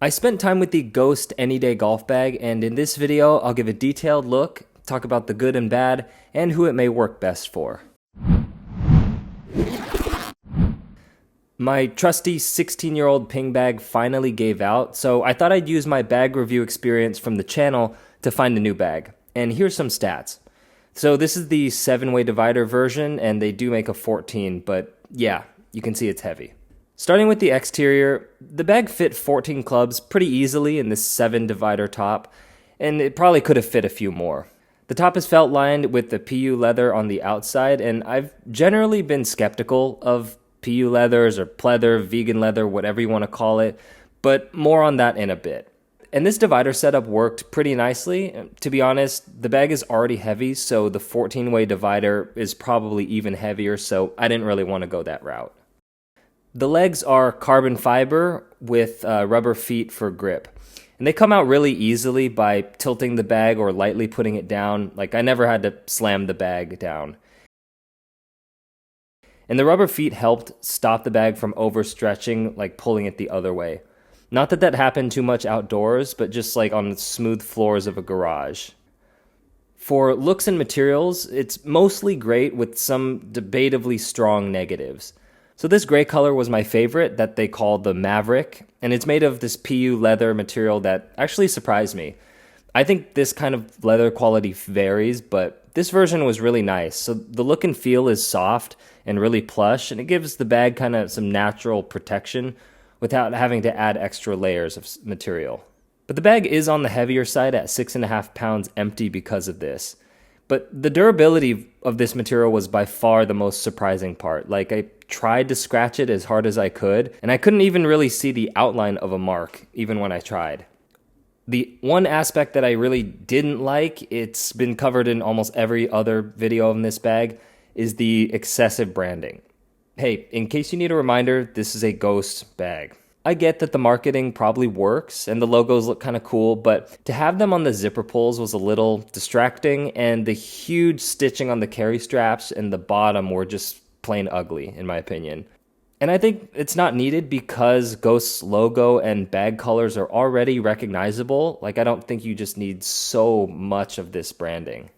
I spent time with the Ghost Anyday golf bag, and in this video I'll give a detailed look, talk about the good and bad, and who it may work best for. My trusty 16-year-old ping bag finally gave out, so I thought I'd use my bag review experience from the channel to find a new bag. And here's some stats. So this is the 7-way divider version, and they do make a 14, but yeah, you can see it's heavy. Starting with the exterior, the bag fit 14 clubs pretty easily in this 7 divider top, and it probably could have fit a few more. The top is felt lined with the PU leather on the outside, and I've generally been skeptical of PU leathers or pleather, vegan leather, whatever you want to call it, but more on that in a bit. And this divider setup worked pretty nicely. To be honest, the bag is already heavy, so the 14-way divider is probably even heavier, so I didn't really want to go that route. The legs are carbon fiber with rubber feet for grip. And they come out really easily by tilting the bag or lightly putting it down. Like, I never had to slam the bag down. And the rubber feet helped stop the bag from overstretching, like pulling it the other way. Not that that happened too much outdoors, but just like on the smooth floors of a garage. For looks and materials, it's mostly great with some debatably strong negatives. So this gray color was my favorite, that they call the Maverick, and it's made of this PU leather material that actually surprised me. I think this kind of leather quality varies, but this version was really nice. So the look and feel is soft and really plush, and it gives the bag kind of some natural protection without having to add extra layers of material. But the bag is on the heavier side at 6.5 pounds empty because of this. But the durability of this material was by far the most surprising part. Like, I tried to scratch it as hard as I could, and I couldn't even really see the outline of a mark, even when I tried. The one aspect that I really didn't like, it's been covered in almost every other video in this bag, is the excessive branding. Hey, in case you need a reminder, this is a Ghost bag. I get that the marketing probably works and the logos look kind of cool, but to have them on the zipper pulls was a little distracting, and the huge stitching on the carry straps and the bottom were just plain ugly, in my opinion. And I think it's not needed because Ghost's logo and bag colors are already recognizable. Like, I don't think you just need so much of this branding.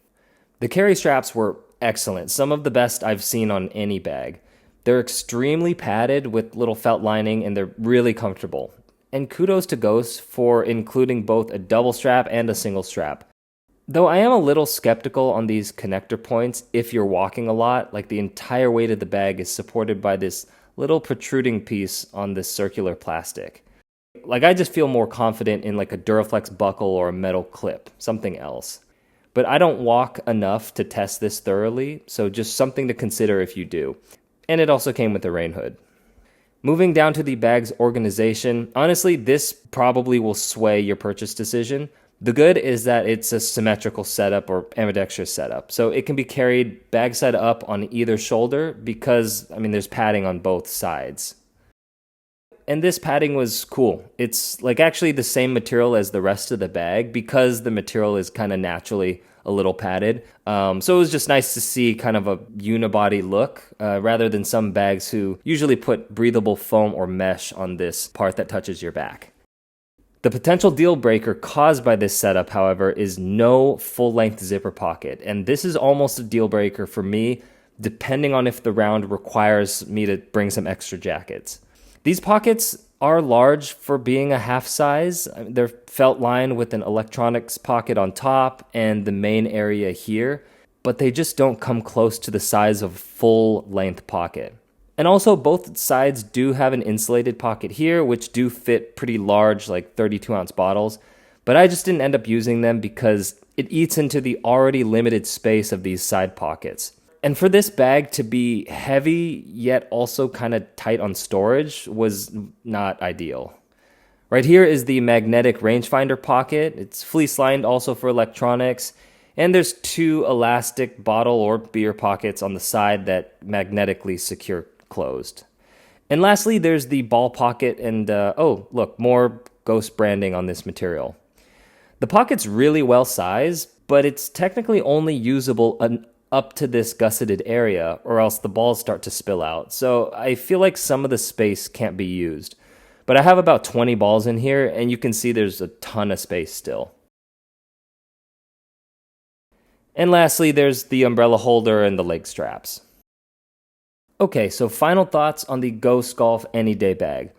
The carry straps were excellent, some of the best I've seen on any bag. They're extremely padded with little felt lining, and they're really comfortable. And kudos to Ghost for including both a double strap and a single strap. Though I am a little skeptical on these connector points if you're walking a lot. Like, the entire weight of the bag is supported by this little protruding piece on this circular plastic. Like, I just feel more confident in like a Duraflex buckle or a metal clip, something else. But I don't walk enough to test this thoroughly, so just something to consider if you do. And it also came with a rain hood. Moving down to the bag's organization, honestly, this probably will sway your purchase decision. The good is that it's a symmetrical setup or ambidextrous setup, so it can be carried bag side up on either shoulder because, there's padding on both sides. And this padding was cool. It's like actually the same material as the rest of the bag because the material is kind of naturally a little padded. So it was just nice to see kind of a unibody look rather than some bags who usually put breathable foam or mesh on this part that touches your back. The potential deal breaker caused by this setup, however, is no full-length zipper pocket. And this is almost a deal breaker for me, depending on if the round requires me to bring some extra jackets. These pockets are large for being a half size. They're felt lined with an electronics pocket on top and the main area here, but they just don't come close to the size of a full-length pocket. And also, both sides do have an insulated pocket here, which do fit pretty large, like 32-ounce bottles, but I just didn't end up using them because it eats into the already limited space of these side pockets. And for this bag to be heavy, yet also kind of tight on storage was not ideal. Right here is the magnetic rangefinder pocket. It's fleece lined also for electronics. And there's 2 elastic bottle or beer pockets on the side that magnetically secure closed. And lastly, there's the ball pocket and, oh, look, more Ghost branding on this material. The pocket's really well sized, but it's technically only usable up to this gusseted area, or else the balls start to spill out. So I feel like some of the space can't be used. But I have about 20 balls in here, and you can see there's a ton of space still. And lastly, there's the umbrella holder and the leg straps. Okay, so final thoughts on the Ghost Golf Anyday bag.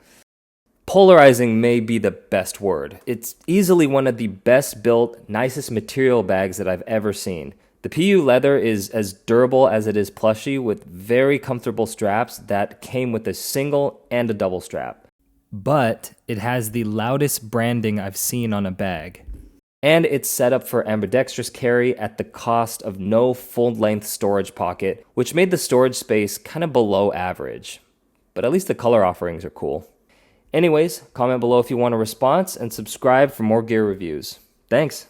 Polarizing may be the best word. It's easily one of the best built, nicest material bags that I've ever seen. The PU leather is as durable as it is plushy, with very comfortable straps that came with a single and a double strap. But it has the loudest branding I've seen on a bag. And it's set up for ambidextrous carry at the cost of no full-length storage pocket, which made the storage space kind of below average. But at least the color offerings are cool. Anyways, comment below if you want a response and subscribe for more gear reviews. Thanks!